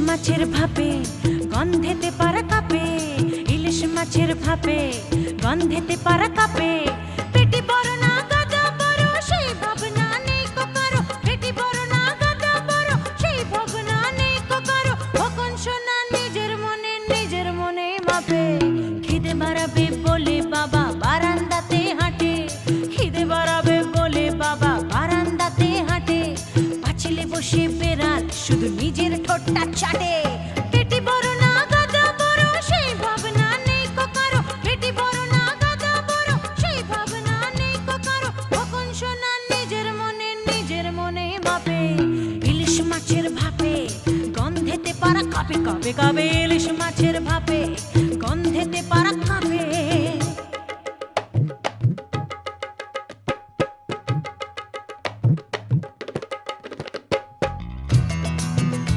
মাছের ভাপে গন্ধেতে পারা কাপে, ইলিশ মাছের ভাপে গন্ধেতে পারা কাপে। পেটি বড় না গাদা বড় সেই ভাবনা নেই কো কারো, পেটি বড় না গাদা বড় সেই ভাবনা নেই কো কারো। কখন শোনা নিজের মনে মাপে, খিদে বাড়াবে বলে বাবা বারান্দাতে হাঁটে, খিদে বাড়াবে বলে বাবা বারান্দাতে হাঁটে। পাঁচিলে বসে বেড়াল শুধু নিজের ঠোঁটটা চাটে। পেটি বড় না গাদা বড় সেই ভাবনা নেই কো কারো, পেটি বড় না গাদা বড় সেই ভাবনা নেই কো কারো। কখন শোনা নিজের মনে মাপে, ইলিশ মাছের ভাপে গন্ধেতে পারা কাঁপে কাঁপে কাঁপে, ইলিশ মাছের ভাপে গন্ধেতে পারা কাঁপে।